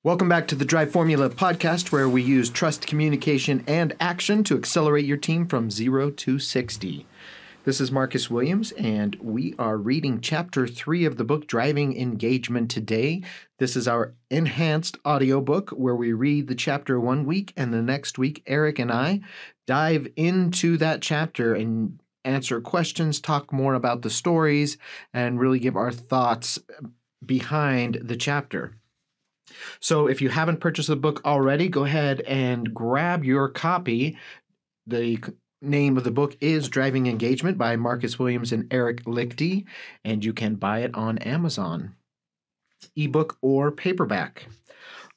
Welcome back to the Drive Formula podcast, where we use trust, communication, and action to accelerate your team from 0 to 60. This is Marcus Williams, and we are reading Chapter 3 of the book Driving Engagement today. This is our enhanced audiobook where we read the chapter 1 week, and the next week, Eric and I dive into that chapter and answer questions, talk more about the stories, and really give our thoughts behind the chapter. So if you haven't purchased the book already, go ahead and grab your copy. The name of the book is Driving Engagement by Marcus Williams and Eric Lichty, and you can buy it on Amazon, ebook or paperback.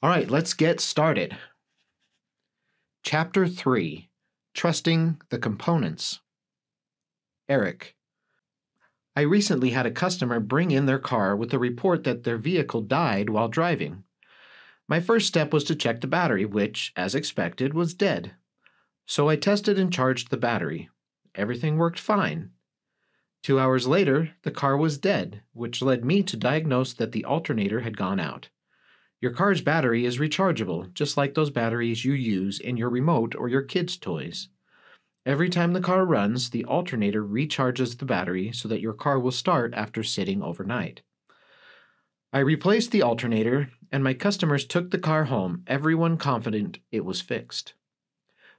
All right, let's get started. Chapter 3, Trusting the Components. Eric. I recently had a customer bring in their car with a report that their vehicle died while driving. My first step was to check the battery, which, as expected, was dead. So I tested and charged the battery. Everything worked fine. 2 hours later, the car was dead, which led me to diagnose that the alternator had gone out. Your car's battery is rechargeable, just like those batteries you use in your remote or your kids' toys. Every time the car runs, the alternator recharges the battery so that your car will start after sitting overnight. I replaced the alternator, and my customers took the car home, everyone confident it was fixed.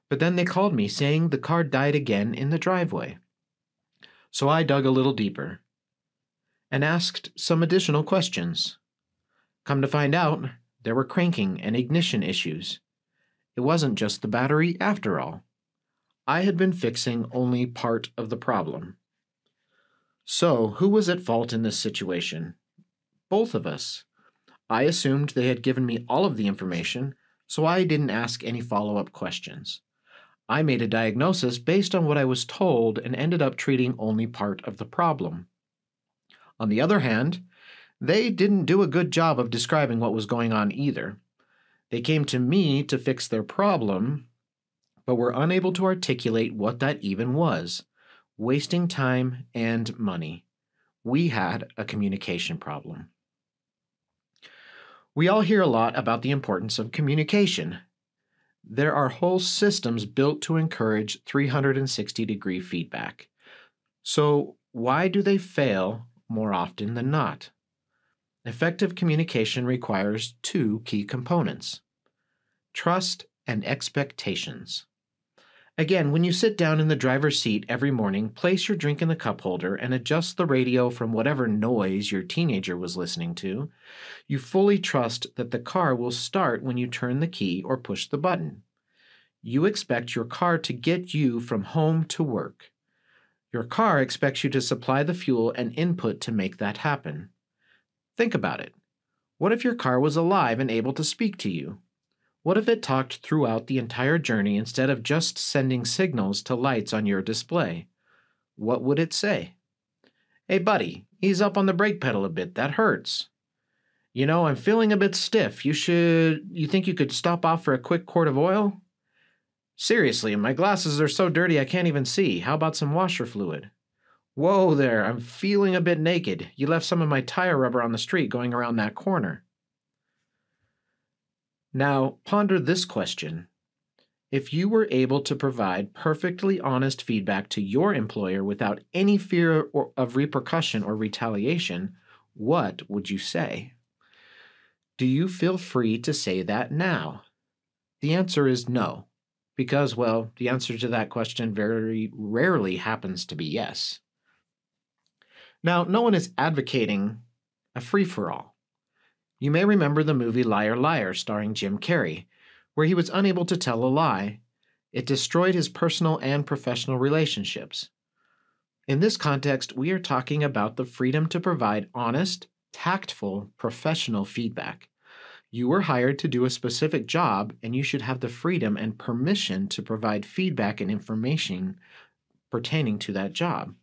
But then they called me saying the car died again in the driveway. So I dug a little deeper and asked some additional questions. Come to find out, there were cranking and ignition issues. It wasn't just the battery after all. I had been fixing only part of the problem. So, who was at fault in this situation? Both of us. I assumed they had given me all of the information, so I didn't ask any follow-up questions. I made a diagnosis based on what I was told and ended up treating only part of the problem. On the other hand, they didn't do a good job of describing what was going on either. They came to me to fix their problem, but were unable to articulate what that even was, wasting time and money. We had a communication problem. We all hear a lot about the importance of communication. There are whole systems built to encourage 360-degree feedback. So why do they fail more often than not? Effective communication requires two key components: trust and expectations. Again, when you sit down in the driver's seat every morning, place your drink in the cup holder and adjust the radio from whatever noise your teenager was listening to. You fully trust that the car will start when you turn the key or push the button. You expect your car to get you from home to work. Your car expects you to supply the fuel and input to make that happen. Think about it. What if your car was alive and able to speak to you? What if it talked throughout the entire journey instead of just sending signals to lights on your display? What would it say? Hey buddy, ease up on the brake pedal a bit, that hurts. You know, I'm feeling a bit stiff. You think you could stop off for a quick quart of oil? Seriously, my glasses are so dirty I can't even see. How about some washer fluid? Whoa there, I'm feeling a bit naked. You left some of my tire rubber on the street going around that corner. Now, ponder this question. If you were able to provide perfectly honest feedback to your employer without any fear of repercussion or retaliation, what would you say? Do you feel free to say that now? The answer is no, because, well, the answer to that question very rarely happens to be yes. Now, no one is advocating a free-for-all. You may remember the movie Liar Liar starring Jim Carrey, where he was unable to tell a lie. It destroyed his personal and professional relationships. In this context, we are talking about the freedom to provide honest, tactful, professional feedback. You were hired to do a specific job, and you should have the freedom and permission to provide feedback and information pertaining to that job.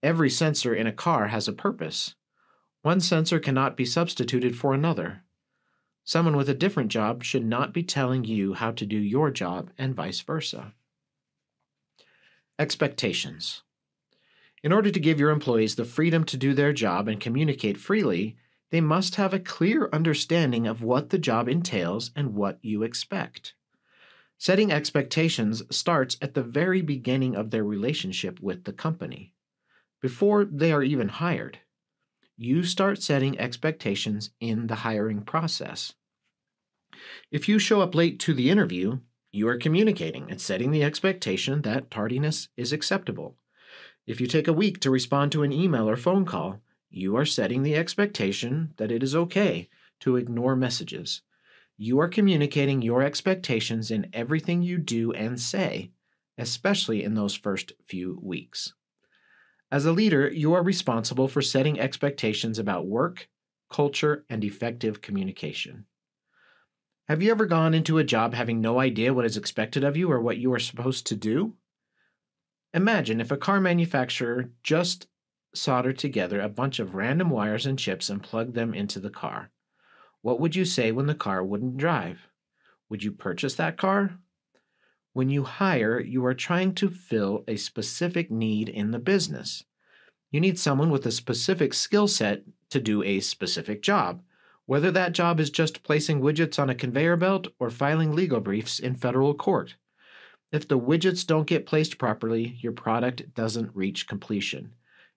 Every sensor in a car has a purpose. One sensor cannot be substituted for another. Someone with a different job should not be telling you how to do your job, and vice versa. Expectations. In order to give your employees the freedom to do their job and communicate freely, They must have a clear understanding of what the job entails and what you expect. Setting expectations starts at the very beginning of their relationship with the company, before they are even hired. You start setting expectations in the hiring process. If you show up late to the interview, you are communicating and setting the expectation that tardiness is acceptable. If you take a week to respond to an email or phone call, you are setting the expectation that it is okay to ignore messages. You are communicating your expectations in everything you do and say, especially in those first few weeks. As a leader, you are responsible for setting expectations about work, culture, and effective communication. Have you ever gone into a job having no idea what is expected of you or what you are supposed to do? Imagine if a car manufacturer just soldered together a bunch of random wires and chips and plugged them into the car. What would you say when the car wouldn't drive? Would you purchase that car? When you hire, you are trying to fill a specific need in the business. You need someone with a specific skill set to do a specific job, whether that job is just placing widgets on a conveyor belt or filing legal briefs in federal court. If the widgets don't get placed properly, your product doesn't reach completion.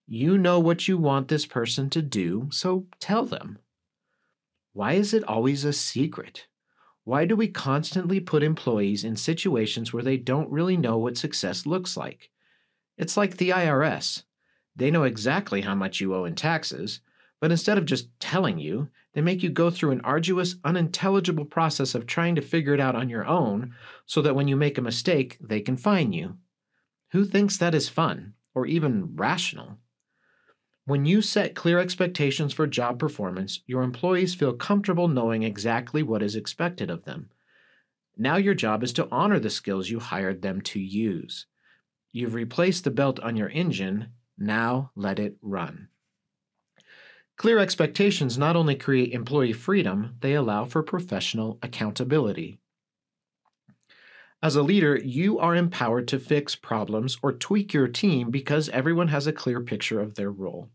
You know what you want this person to do, so tell them. Why is it always a secret? Why do we constantly put employees in situations where they don't really know what success looks like? It's like the IRS. They know exactly how much you owe in taxes, but instead of just telling you, they make you go through an arduous, unintelligible process of trying to figure it out on your own so that when you make a mistake, they can fine you. Who thinks that is fun or even rational? When you set clear expectations for job performance, your employees feel comfortable knowing exactly what is expected of them. Now your job is to honor the skills you hired them to use. You've replaced the belt on your engine, now let it run. Clear expectations not only create employee freedom, they allow for professional accountability. As a leader, you are empowered to fix problems or tweak your team because everyone has a clear picture of their role.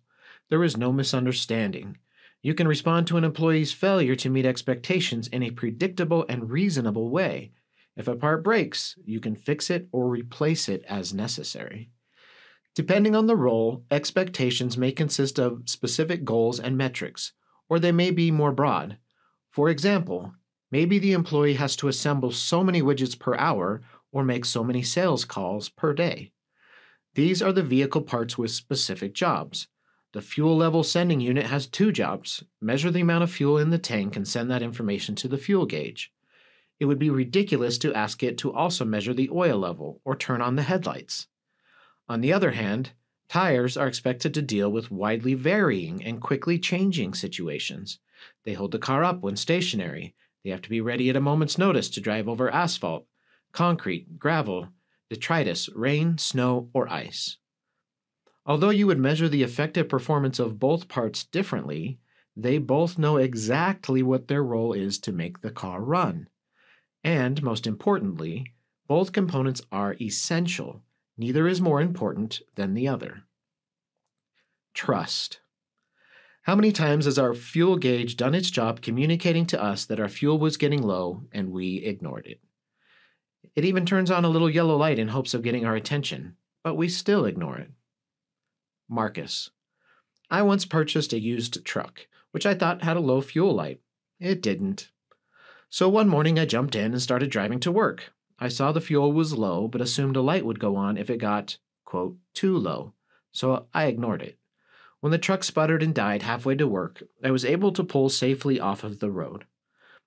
There is no misunderstanding. You can respond to an employee's failure to meet expectations in a predictable and reasonable way. If a part breaks, you can fix it or replace it as necessary. Depending on the role, expectations may consist of specific goals and metrics, or they may be more broad. For example, maybe the employee has to assemble so many widgets per hour or make so many sales calls per day. These are the vehicle parts with specific jobs. The fuel level sending unit has 2 jobs: measure the amount of fuel in the tank and send that information to the fuel gauge. It would be ridiculous to ask it to also measure the oil level or turn on the headlights. On the other hand, tires are expected to deal with widely varying and quickly changing situations. They hold the car up when stationary. They have to be ready at a moment's notice to drive over asphalt, concrete, gravel, detritus, rain, snow, or ice. Although you would measure the effective performance of both parts differently, they both know exactly what their role is to make the car run. And, most importantly, both components are essential. Neither is more important than the other. Trust. How many times has our fuel gauge done its job communicating to us that our fuel was getting low and we ignored it? It even turns on a little yellow light in hopes of getting our attention, but we still ignore it. Marcus. I once purchased a used truck, which I thought had a low fuel light. It didn't. So one morning I jumped in and started driving to work. I saw the fuel was low, but assumed a light would go on if it got, quote, too low, so I ignored it. When the truck sputtered and died halfway to work, I was able to pull safely off of the road.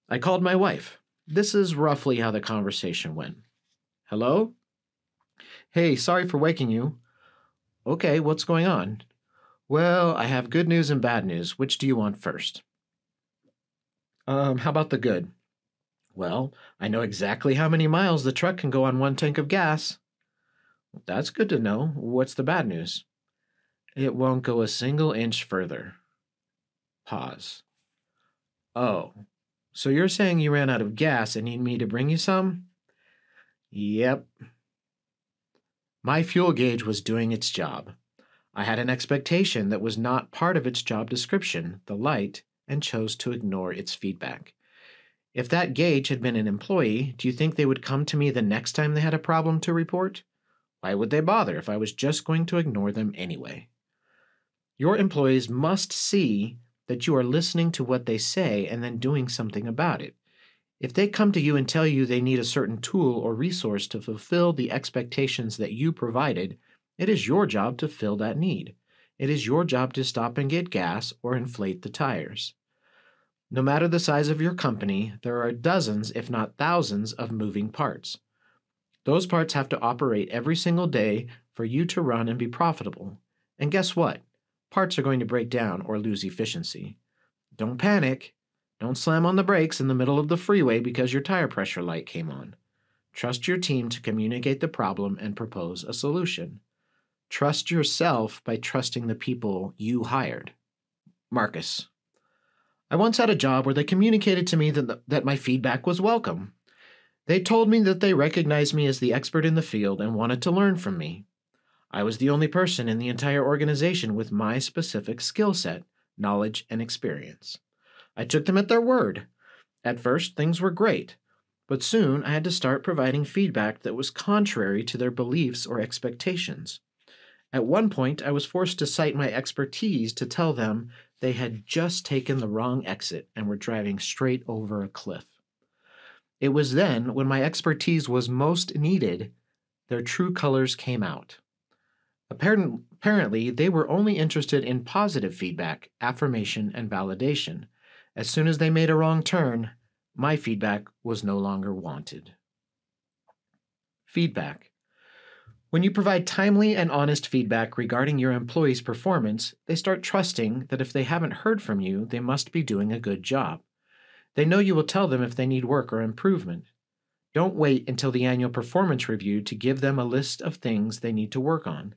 I called my wife. This is roughly how the conversation went. Hello? Hey, sorry for waking you. Okay, what's going on? Well, I have good news and bad news. Which do you want first? How about the good? Well, I know exactly how many miles the truck can go on 1 tank of gas. That's good to know. What's the bad news? It won't go a single inch further. Pause. Oh, so you're saying you ran out of gas and need me to bring you some? Yep. My fuel gauge was doing its job. I had an expectation that was not part of its job description, the light, and chose to ignore its feedback. If that gauge had been an employee, do you think they would come to me the next time they had a problem to report? Why would they bother if I was just going to ignore them anyway? Your employees must see that you are listening to what they say and then doing something about it. If they come to you and tell you they need a certain tool or resource to fulfill the expectations that you provided, it is your job to fill that need. It is your job to stop and get gas or inflate the tires. No matter the size of your company, there are dozens, if not thousands, of moving parts. Those parts have to operate every single day for you to run and be profitable. And guess what? Parts are going to break down or lose efficiency. Don't panic. Don't slam on the brakes in the middle of the freeway because your tire pressure light came on. Trust your team to communicate the problem and propose a solution. Trust yourself by trusting the people you hired. Marcus. I once had a job where they communicated to me that my feedback was welcome. They told me that they recognized me as the expert in the field and wanted to learn from me. I was the only person in the entire organization with my specific skill set, knowledge, and experience. I took them at their word. At first, things were great, but soon I had to start providing feedback that was contrary to their beliefs or expectations. At one point, I was forced to cite my expertise to tell them they had just taken the wrong exit and were driving straight over a cliff. It was then, when my expertise was most needed, their true colors came out. Apparently, they were only interested in positive feedback, affirmation, and validation. As soon as they made a wrong turn, my feedback was no longer wanted. Feedback. When you provide timely and honest feedback regarding your employees' performance, they start trusting that if they haven't heard from you, they must be doing a good job. They know you will tell them if they need work or improvement. Don't wait until the annual performance review to give them a list of things they need to work on.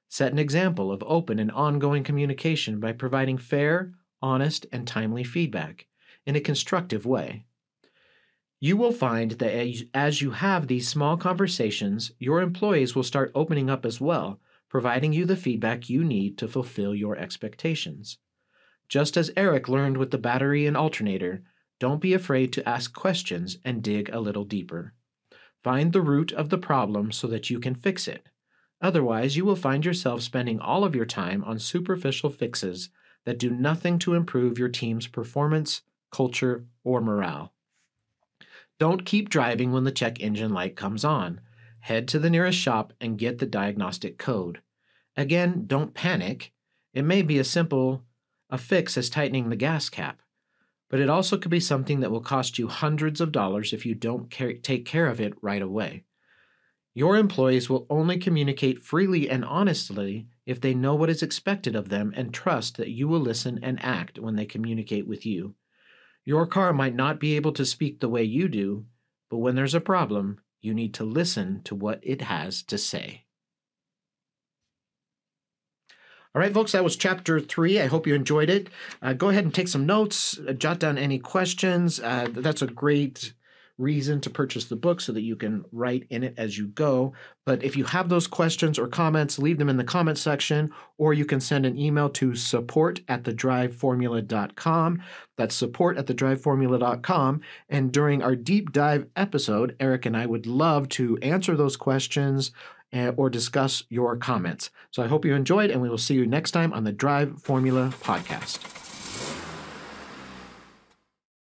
Set an example of open and ongoing communication by providing fair, honest, and timely feedback in a constructive way. You will find that as you have these small conversations, your employees will start opening up as well, providing you the feedback you need to fulfill your expectations. Just as Eric learned with the battery and alternator, don't be afraid to ask questions and dig a little deeper. Find the root of the problem so that you can fix it. Otherwise, you will find yourself spending all of your time on superficial fixes that do nothing to improve your team's performance, culture, or morale. Don't keep driving when the check engine light comes on. Head to the nearest shop and get the diagnostic code. Again, don't panic. It may be as simple a fix as tightening the gas cap, but it also could be something that will cost you hundreds of dollars if you don't take care of it right away. Your employees will only communicate freely and honestly if they know what is expected of them and trust that you will listen and act when they communicate with you. Your car might not be able to speak the way you do, but when there's a problem, you need to listen to what it has to say. All right, folks, that was Chapter 3. I hope you enjoyed it. Go ahead and take some notes, jot down any questions. That's a great reason to purchase the book so that you can write in it as you go. But if you have those questions or comments, leave them in the comment section, or you can send an email to support@thedriveformula.com. That's support@thedriveformula.com. And during our deep dive episode, Eric and I would love to answer those questions or discuss your comments. So I hope you enjoyed, and we will see you next time on the Drive Formula Podcast.